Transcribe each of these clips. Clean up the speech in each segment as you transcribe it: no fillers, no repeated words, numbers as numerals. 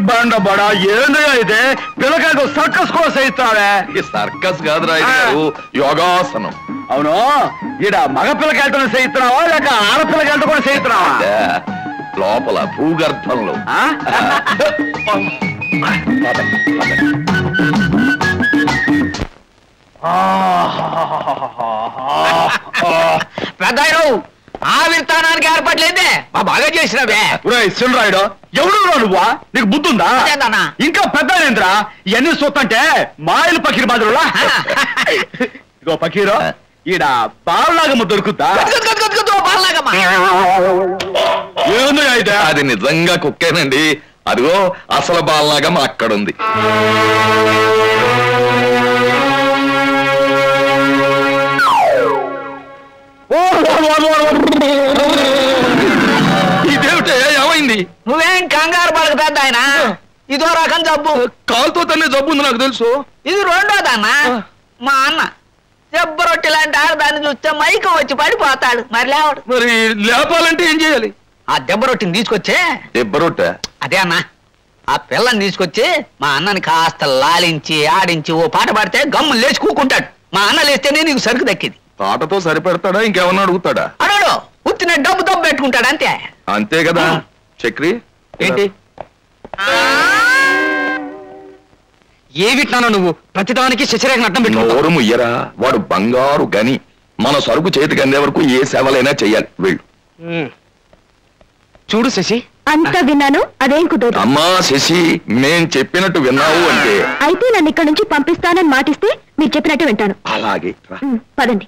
బండ బడా ఏందయ్యా ఇదే పిల్లకాయకు సర్కస్ కూడా చేయిస్తావే ఈ సర్కస్ కాదురా యోగాసనం. అవును ఈడ మగ పిల్లకాయలతో చేయిస్తున్నావా లేక ఆడపిల్లకాయలతో కూడా చేయిస్తున్నావా? లోపల భూగర్భంలో. పెద్దాయన ఆవిర్తానానికి ఏర్పడలేదే బాగా చేసినవే. రాయుడు ఎవడు నువ్వా? నీకు బుద్ధుందా? ఇంకా పెద్దనేంద్రా ఇవన్నీ చూస్తుంటే మాయలు పకీర్ బాధరులా. ఇగో పకీరు ఈడ బాలనాగమ్మ దొరుకుతా? అది నిజంగా కుక్కేనండి. అదిగో అసలు బాలనాగమ్మ అక్కడుంది. ఇదేమిటే ఏమైంది? నువ్వేం కంగారు పడక పెద్ద ఆయన. ఇదో రకం జబ్బు. కాలుతో తల్లి జబ్బు ఉంది నాకు తెలుసు. ఇది రెండోదన్న. మా అన్న దెబ్బ రొట్టె లాంటి ఆడదాన్ని చూస్తే మైకం వచ్చి పడిపోతాడు. మరి లేవాడు. మరి లేపాలంటే ఏం చేయాలి? ఆ దెబ్బ రొట్టెని తీసుకొచ్చే. దెబ్బ రొట్టె? అదే అన్న. ఆ పిల్లని తీసుకొచ్చి మా అన్నని కాస్త లాలించి ఆడించి ఓ పాట పాడితే గమ్ము లేచి కూకుంటాడు. మా అన్న లేస్తేనే నీకు సరుకు దక్కింది. పాటతో సరిపెడతాడా ఇంకేమన్నా అడుగుతాడా? అడగడు. ఉత్తిన డబ్బు దబ్బు పెట్టుకుంటాడు అంతే. అంతే కదా. చక్రి ఏంటి ఏమిట్లానో నువ్వు ప్రతిదానికి శశిరేఖ అడ్డం పెట్టు. నోరు ముయ్యరా. వాడు బంగారు గని. మన సరుకు చేతికి అందే వరకు ఏ సేవలైనా చెయ్యాలి. వెళ్ళు. చూడు శశి అంతా విన్నాను. అదేం కుదరదు. అమ్మా శశి మేం చెప్పినట్టు విన్నావు అంటే అయితే నన్ను ఇక్కడ నుంచి పంపిస్తానని మాటిస్తే మీరు చెప్పినట్టు వింటాను. అలాగే పదండి.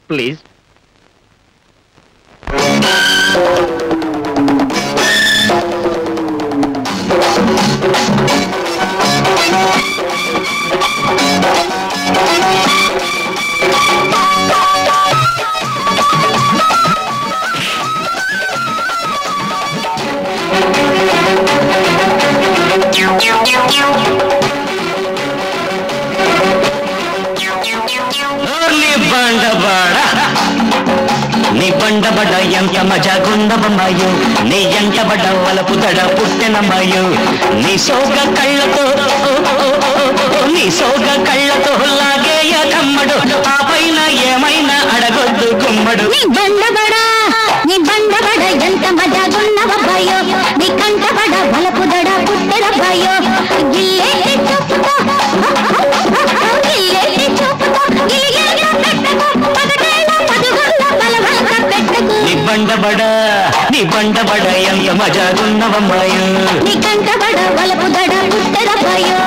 ప్లీజ్. నీ బండబడ ఎంత మజాగుండబమ్మాయో, నీ ఎంటబడ వలపు దడ పుట్టెనమ్మాయో, నీ సోగ కళ్ళతో లాగేయ కమ్మడు, ఆ పైన ఏమైనా అడగొద్దు గుమ్మడు. నీ బండబడ ఎంత మజాగున్నవబ్బాయో, నీ కంటబడ వలపు దడ పుట్టెనబ్బాయో, గిల్లేటి చూపుతో నీ బండబడ ఎంత మజాగున్నవమ్మాయో, నీ కంటబడ వలపు దడ పుట్టెనబ్బాయో.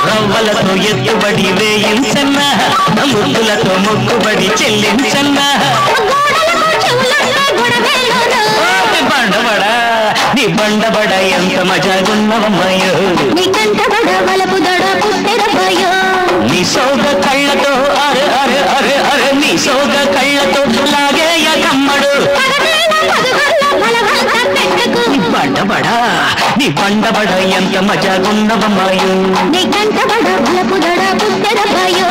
రవ్వలతో ఎత్తుబడి వేయించన్నా, ముద్దులతో మొక్కుబడి చెల్లించన్నా. నీ బండబడ ఎంత మజాగున్నవమ్మాయో, నీ కంటబడ వలపు దడ పుట్టెనబ్బాయో, నీ సోగ కళ్ళతో అరే అరే అరే అరే, నీ సోగ కళ్ళతో లాగేయ కమ్మడు. నీ బండబడ ఎంత మజాగున్నవమ్మాయో, నీ కంటబడ వలపు దడ పుట్టెనబ్బాయో.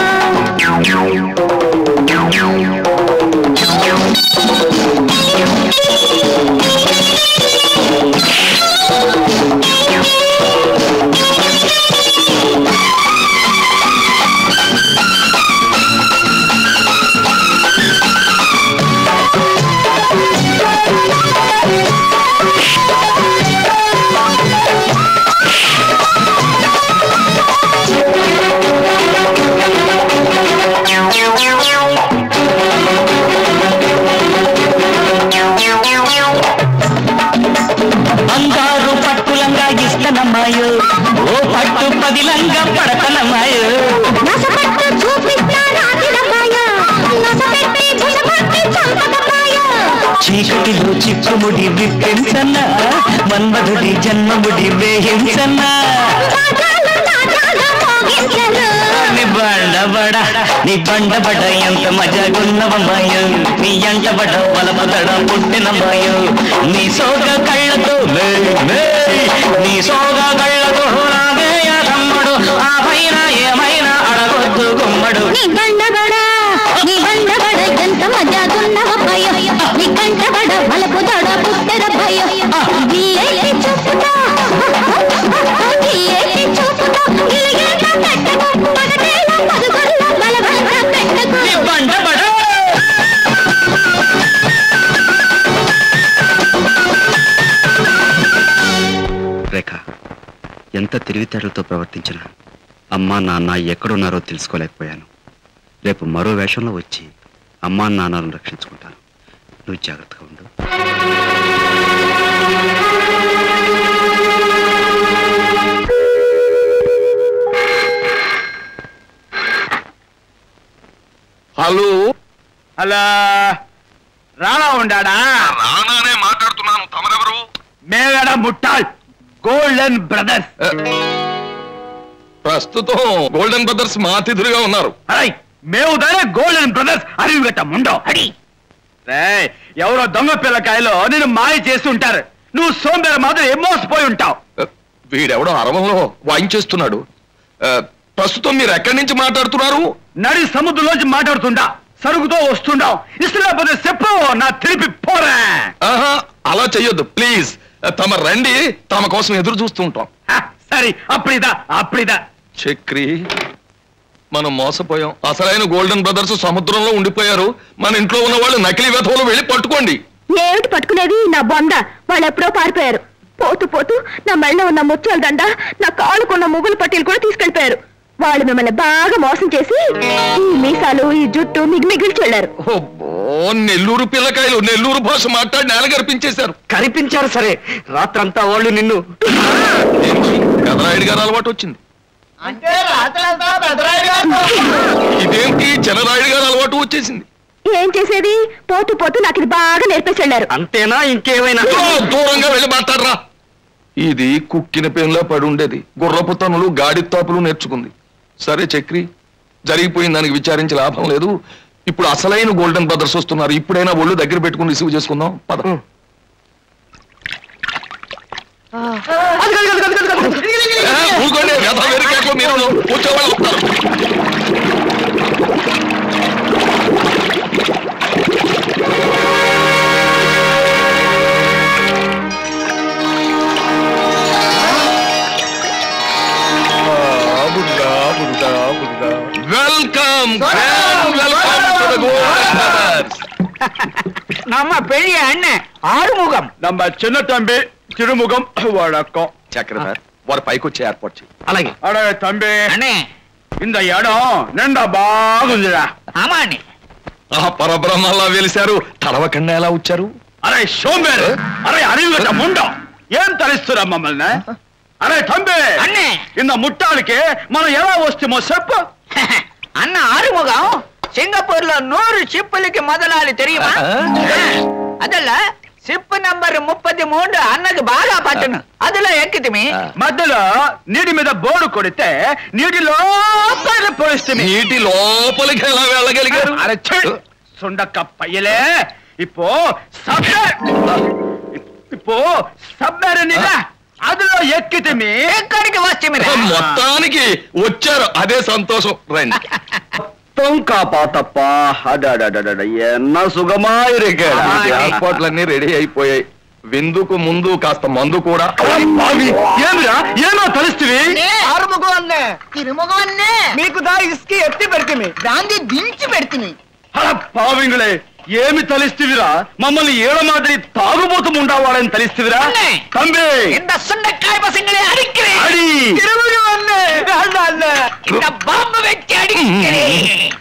చీకటిలో చిక్కుముడి విప్పించన్నా మన్మధుడి జన్మముడి వేయించన్నా నీ బండబడ ఎంత మజాగున్నవమ్మాయో నీ ఎంటబడ బలపదడ పుట్టినమ్మాయో నీ సోగ కళ్ళతో నీ సోగ కళ్ళతో రాగేయ తమ్ముడు ఆ పైన ఏమైనా అడగొద్దు గుమ్మడు నీ బండబడ ఎంత మజాగున్నవమ్మాయో నీ కంటబడ బలపదడ పుట్టినమ్మాయో గిల్లేకి చూపుతా రేఖ ఎంత తెలివితేటలతో ప్రవర్తించినా అమ్మా నాన్న ఎక్కడున్నారో తెలుసుకోలేకపోయాను. రేపు మరో వేషంలో వచ్చి అమ్మా నాన్నలను రక్షించుకుంటాను. నువ్వు జాగ్రత్తగా ఉండు. హలో అలా రానా ఉండాడా? రానానే మాట్లాడుతున్నాను. తమరెవరు? మేగడ ముట్టాల్ గోల్డెన్ బ్రదర్స్. ప్రస్తుతం గోల్డెన్ బ్రదర్స్ మా అతిథులుగా ఉన్నారు. మేము దానే గోల్డెన్ బ్రదర్స్ అరివి గట్ట ముండో అడి. ఎవరో దొంగ పిల్లకాయలో నేను మాయ చేసి ఉంటారు. నువ్వు సోంబేర మాత్రం మోసపోయి ఉంటావు. వీడెవడో అరవంలో వాయించేస్తున్నాడు. ప్రస్తుతం మీరు ఎక్కడి నుంచి మాట్లాడుతున్నారు? నడి సముద్రంలోంచి మాట్లాడుతుండా. సరుగుతో వస్తుండావు. ఇష్టలేకపోతే చెప్పు, నా తెలిపి పోరా. అలా చెయ్యొద్దు ప్లీజ్. తమ రండి, తమ కోసం ఎదురు చూస్తూ ఉంటాం. సరే అప్పుడిదా చక్రి, మనం మోసపోయాం. అసలైన గోల్డెన్ బ్రదర్స్ సముద్రంలో ఉండిపోయారు. మన ఇంట్లో ఉన్న వాళ్ళు నకిలీ వెధవలు వెళ్ళి పట్టుకోండి. ఏమిటి పట్టుకునేది? నా బొంద. వాళ్ళు ఎప్పుడో పారిపోయారు. పోతూ పోతూ నా మెళ్ళలో ఉన్న ముత్యాల దండ, నా కాలుకున్న ముగ్గులు పట్టీలు కూడా తీసుకెళ్లిపోయారు. వాళ్ళు మిమ్మల్ని బాగా మోసం చేసి ఈ మీసాలు ఈ జుట్టు మిగిలిచి వెళ్ళారు. నెల్లూరు పిల్లకాయలు నెల్లూరు భాష మాట్లాడి నేల కనిపించేశారు. కనిపించారు సరే, రాత్రంతా వాళ్ళు నిన్ను. పెదరాయుడు గారు అలవాటు వచ్చింది. ఇదేంటి చెన్నరాయుడు గారు అలవాటు వచ్చేసింది? ఏం చేసేది? పోతూ పోతూ నాకు ఇది బాగా నేర్పేసి వెళ్ళారు. అంతేనా ఇంకేమైనా? దూరంగా వెళ్ళి మాట్లాడరా. ఇది కుక్కిన పెన్లా పడి ఉండేది. గుర్రపు తనులు గాడి తాపులు నేర్చుకుంది. సరే చక్రి, జరిగిపోయిన దానికి విచారించి లాభం లేదు. ఇప్పుడు అసలైన గోల్డెన్ బ్రదర్స్ వస్తున్నారు. ఇప్పుడైనా ఒళ్ళు దగ్గర పెట్టుకుని రిసీవ్ చేసుకుందాం. పద. ఊరుకోండి, మీరు కూర్చోవాళ్ళు వస్తారు. వెల్కమ్ நம்ம பெரிய அண்ணன் ஆறுமுகம். நம்ம చిన్న తంబి తిరుముఖం వడకం. చక్రధర్, వారు పైకి వచ్చే ఏర్పాటు చేయి. అలాగే. అడే తంబి, అண்ணே ఇంత ఎడం నిండా బాగుందిరా. ఆమా అண்ணే. పరబ్రహ్మలా వెలిశారు. తడవకన్నా ఎలా వచ్చారు? అరే సోంబేరు, అరే అరివి గట్ట ముండం ఏం తలిస్తురా మమ్మల్ని? అరే తంబి అண்ணే, ఇంత ముట్టాలకి మనం ఎలా వస్తామో చెప్పు. అన్న ఆరుముగం సింగపూర్ లో 100 షిప్పులకి మొదలాలి தெரியுமா? అదల్ల షిప్ నంబర్ 33 అన్నకు బాగా పట్టును. అదిలో ఎక్కితిమి. మధ్యలో నీటి మీద బోర్డు కొడితే నీటి లోపలికి పోయిస్తే నీటి లోపలికి ఎలా వెళ్ళగలిగారు? అరే సుండక్క పయ్యలే. ఇప్పో సబ్మెరీన్ అందులో ఎక్కితిమి. ఎక్కడికి వస్తే మొత్తానికి వచ్చారు, అదే సంతోషం. రండి. కాపాతప్పా ఎన్న ఏర్పాట్లన్నీ రెడీ అయిపోయాయి. విందుకు ముందు కాస్త మందు కూడా. ఏమిరా ఏమో తలిస్తివి? ఆరుముఖం అన్నే తిరుముఖం అన్నే మీకు దా ఇసుకి ఎత్తి పెడితే దాన్ని దించి పెడితే పావింగులే ఏమి తలిస్తివిరా? మమ్మల్ని ఏడమాదిరి తాగుబోతు ఉండవాడని తలిస్తివిరా? తంబి இந்த சுண்டைக்காய் பசங்களே அடிக்கிறேன். అడి తిరుముఖం అన్నే అన్నే இந்த பாம்பு வெட்டி அடிக்கிறேன்.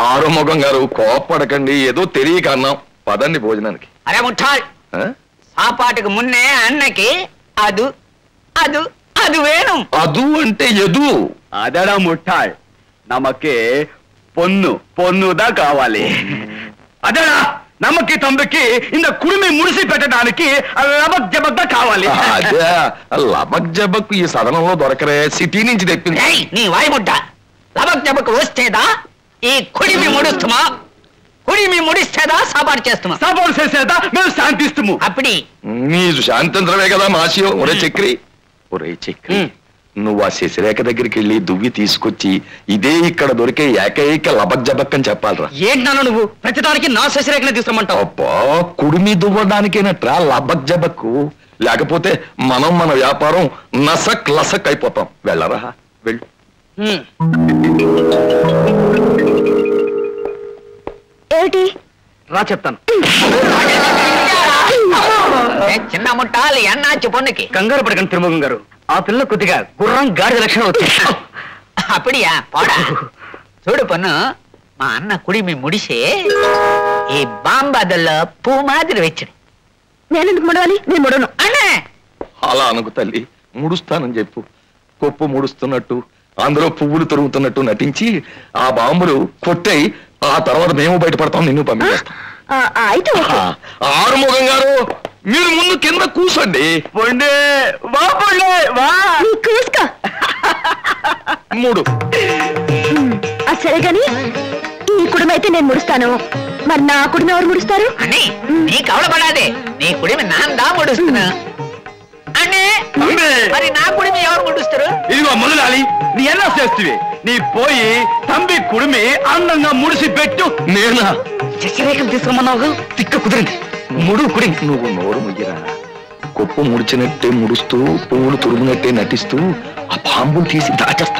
ఆరుముఖం గారు కోప్పడకండి, ఏదో తెలియక అన్నాం. పదండి భోజనానికి. అరే ముఠాల్, సాపాటుకు మున్నే అన్నకి అదు అదు అది వేణం. అదు అంటే ఎదు. అదడా ముట్టాయ్, నమకే పొన్నుదా కావాలి. అదడా నమ్మకి తమ్ముకి ఇంత కుడిమి ముడిసి పెట్టడానికి లబక్ జబక్ కావాలి. అదే లబక్ జబక్ ఈ సదనంలో దొరకరే, సిటీ నుంచి తెప్పింది. నీ వాయిముడ్డ లబక్ జబక్ వస్తేదా ఈ కుడిమి ముడుస్తుమా? కుడిమి ముడిస్తేదా సాబాటు చేస్తుమా? సాబాటు చేసేదా మేము శాంతిస్తుము. అప్పటి నీకు శాంతించడమే కదా మాసియో. ఒరే చక్రి, నువ్వు ఆ శశిరేఖ దగ్గరికి వెళ్ళి దువ్వి తీసుకొచ్చి ఇదే ఇక్కడ దొరికే ఏకైక లబక్ జబక్ అని చెప్పాలరా. ఏంటన్నా నువ్వు ప్రతిదానికి నా శశిరేఖనే తీసుకోమంటావు? అబ్బా, కుడిమి దువ్వడానికేనట్రా లబక్ జబక్. లేకపోతే మనం మన వ్యాపారం నసక్ లసక్ అయిపోతాం. వెళ్ళరా, వెళ్ళు. ఏమిటి రా చెప్తాను. చిన్న ముట్టాలి అన్నాచి పొన్నుకి. కంగారు పడకండి తిరుమగం గారు, ఆ పిల్ల కొద్దిగా గుర్రం గాడిద లక్షణం వచ్చింది. అప్పుడియా పోడా. చూడు పొన్ను, మా అన్న కుడిమి ముడిసే ఈ బాంబాదల్లో పూ మాదిరి వెచ్చడు. నేనెందుకు ముడవాలి? నేను ముడను. అన్నే అలా అనుకు తల్లి, ముడుస్తానని చెప్పు. కొప్పు ముడుస్తున్నట్టు, అందులో పువ్వులు తొరుగుతున్నట్టు నటించి ఆ బాంబులు కొట్టాయి. ఆ తర్వాత మేము బయటపడతాం, నిన్ను పంపిస్తాం. అయితే ఓకే. ఆరుముఖం గారు, మీరు ముందు కింద కూర్చోండి. పొండే వా, పొండే వా. నీ కూసుకో. మూడు. అది సరే గాని ఈ కుడిమి అయితే నేను ముడుస్తాను. మరి నా కుడిమి ఎవరు ముడుస్తారు? అని నీ కవలపడాదే. నీ కుడిమి నాందా ముడుస్తున్నా అన్నే. మరి నా కుడిమి ఎవరు ముడుస్తారు? ఇదిగో మొదలాలి, నీ ఎలా చేస్తువి? నీ పోయి తంబి కుడిమి అందంగా ముడిసి పెట్టు. నేనా? శశిరేఖను తీసుకోమన్నావు, తిక్క కుదిరింది. ముడు కుడి. నువ్వు నోరు ముయ్యరా. కొప్పు ముడిచినట్టే ముడుస్తూ పువ్వులు తురుమునట్టే నటిస్తూ ఆ బాంబులు తీసి దాచేస్తా.